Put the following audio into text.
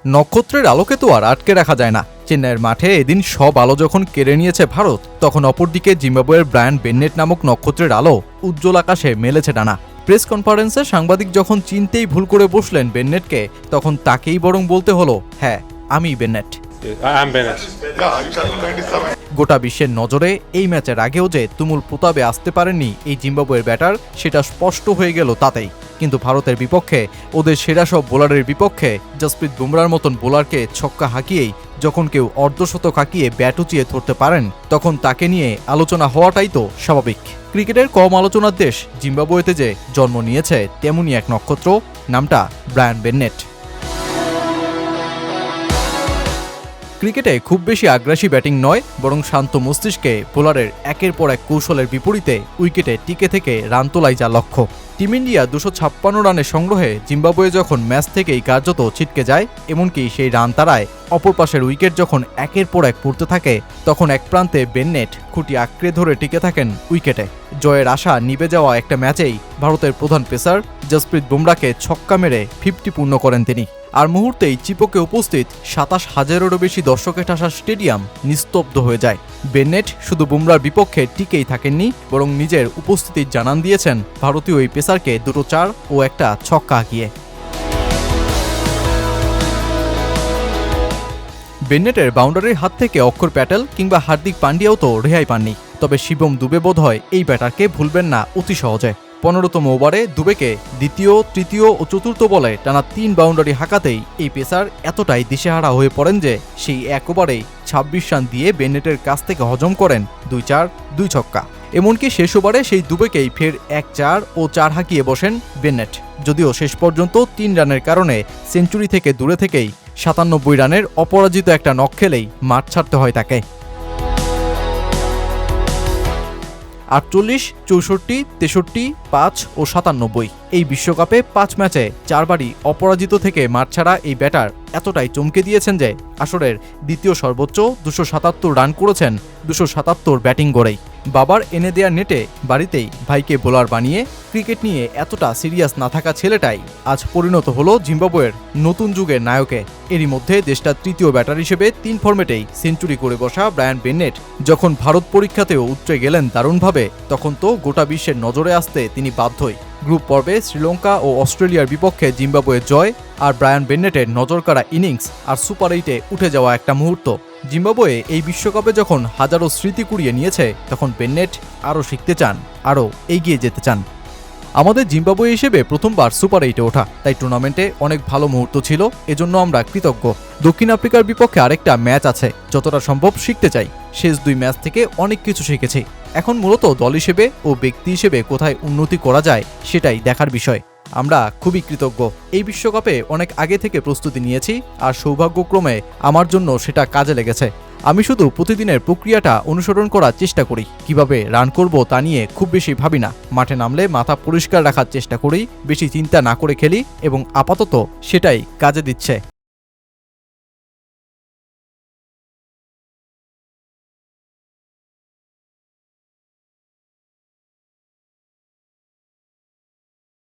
নক্ষত্রের আলোকে তো আর আটকে রাখা যায় না। চেন্নাইয়ের মাঠে এদিন সব আলো যখন কেড়ে নিয়েছে ভারত, তখন অপরদিকে জিম্বাবুয়ের ব্রায়ান বেন্নেট নামক নক্ষত্রের আলো উজ্জ্বল আকাশে মেলেছে টানা। প্রেস কনফারেন্সে সাংবাদিক যখন চিনতেই ভুল করে বসলেন বেন্নেটকে, তখন তাকেই বরং বলতে হলো, হ্যাঁ, আমিই বেন্নেট। গোটা বিশ্বের নজরে এই ম্যাচের আগেও যে তুমুল প্রতাপে আসতে পারেননি এই জিম্বাবুয়ের ব্যাটার, সেটা স্পষ্ট হয়ে গেল তাতেই। কিন্তু ভারতের বিপক্ষে, ওদের সেরা সব বোলারের বিপক্ষে জসপ্রীত বুমরার মতন বোলারকে ছক্কা হাঁকিয়েই যখন কেউ অর্ধশতক হাঁকিয়ে ব্যাট উঁচিয়ে ধরতে পারেন, তখন তাকে নিয়ে আলোচনা হওয়াটাই তো স্বাভাবিক। ক্রিকেটের কম আলোচনার দেশ জিম্বাবুয়েতে যে জন্ম নিয়েছে তেমনই এক নক্ষত্র, নামটা ব্রায়ান বেন্নেট। ক্রিকেটে খুব বেশি আগ্রাসী ব্যাটিং নয়, বরং শান্ত মস্তিষ্কে বোলারের একের পর এক কৌশলের বিপরীতে উইকেটে টিকে থেকে রান তোলাই যা লক্ষ্য। টিম ইন্ডিয়া 256 রানের সংগ্রহে জিম্বাবুয়ে যখন ম্যাচ থেকেই কার্যত ছিটকে যায়, এমনকি সেই রান তাড়ায় অপর পাশের উইকেট যখন একের পর এক পড়তে থাকে, তখন এক প্রান্তে বেন্নেট খুঁটি আঁকড়ে ধরে টিকে থাকেন উইকেটে। জয়ের আশা নিভে যাওয়া একটা ম্যাচেই ভারতের প্রধান পেসার জসপ্রীত বুমরাকে ছক্কা মেরে 50 পূর্ণ করেন তিনি। আর মুহূর্তেই চিপকে উপস্থিত 27,000-এরও বেশি দর্শকের ঠাসা স্টেডিয়াম নিস্তব্ধ হয়ে যায়। বেন্নেট শুধু বুমরার বিপক্ষে টিকেই থাকেননি, বরং নিজের উপস্থিতির জানান দিয়েছেন ভারতীয় এই পেসারকে 2 চার ও একটা ছক্কা হাঁকিয়ে। বেন্নেটের বাউন্ডারির হাত থেকে অক্ষর প্যাটেল কিংবা হার্দিক পান্ডিয়াও তো রেহাই পাননি। তবে শিবম দুবে বোধহয় এই ব্যাটারকে ভুলবেন না অতি সহজে। 15তম ওভারে দুবেকে দ্বিতীয়, তৃতীয় ও চতুর্থ বলে টানা 3 বাউন্ডারি হাঁকাতেই এই পেসার এতটাই দিশেহারা হয়ে পড়েন যে সেই এক ওভারেই 26 রান দিয়ে বেন্নেটের কাছ থেকে হজম করেন 2 চার 2 ছক্কা। এমনকি শেষ ওভারে সেই দুবেকেই ফের 1 চার ও 4 হাঁকিয়ে বসেন বেন্নেট। যদিও শেষ পর্যন্ত 3 রানের কারণে সেঞ্চুরি থেকে দূরে থেকেই 97 রানের অপরাজিত একটা নক খেলেই মাঠ ছাড়তে হয় তাকে। 48, 64, 63, 5 ও 97 এই বিশ্বকাপে 5 ম্যাচে 4 বারই অপরাজিত থেকে মাঠ ছাড়া এই ব্যাটার এতটাই চমকে দিয়েছেন যে আসরের দ্বিতীয় সর্বোচ্চ 277 রান করেছেন 277 ব্যাটিং গড়েই। বাবার এনে দেয়া নেটে বাড়িতেই ভাইকে বোলার বানিয়ে ক্রিকেট নিয়ে এতটা সিরিয়াস না থাকা ছেলেটাই আজ পরিণত হলো জিম্বাবুয়ের নতুন যুগের নায়কে। এরই মধ্যে দেশটার তৃতীয় ব্যাটার হিসেবে 3 ফর্মেটেই সেঞ্চুরি করে বসা ব্রায়ান বেন্নেট যখন ভারত পরীক্ষাতেও উতরে গেলেন দারুণভাবে, তখন তো গোটা বিশ্বের নজরে আসতে তিনি বাধ্যই। গ্রুপ পর্বে শ্রীলঙ্কা ও অস্ট্রেলিয়ার বিপক্ষে জিম্বাবুয়ের জয়, আর ব্রায়ান বেন্নেটের নজরকাড়া ইনিংস, আর সুপার 8-এ উঠে যাওয়া একটা মুহূর্ত। জিম্বাবুয়ে এই বিশ্বকাপে যখন হাজারো স্মৃতি কুড়িয়ে নিয়েছে, তখন বেন্নেট আরও শিখতে চান, আরও এগিয়ে যেতে চান। আমাদের জিম্বাবুয়ে হিসেবে প্রথমবার সুপার 8-এ ওঠা, তাই টুর্নামেন্টে অনেক ভালো মুহূর্ত ছিল, এজন্য আমরা কৃতজ্ঞ। দক্ষিণ আফ্রিকার বিপক্ষে আরেকটা ম্যাচ আছে, যতটা সম্ভব শিখতে চাই। শেষ 2 ম্যাচ থেকে অনেক কিছু শিখেছি। এখন মূলত দল হিসেবে ও ব্যক্তি হিসেবে কোথায় উন্নতি করা যায় সেটাই দেখার বিষয়। আমরা খুবই কৃতজ্ঞ। এই বিশ্বকাপে অনেক আগে থেকে প্রস্তুতি নিয়েছি, আর সৌভাগ্যক্রমে আমার জন্য সেটা কাজে লেগেছে। আমি শুধু প্রতিদিনের প্রক্রিয়াটা অনুসরণ করার চেষ্টা করি। কিভাবে রান করব তা নিয়ে খুব বেশি ভাবি না। মাঠে নামলে মাথা পরিষ্কার রাখার চেষ্টা করি, বেশি চিন্তা না করে খেলি, এবং আপাতত সেটাই কাজে দিচ্ছে।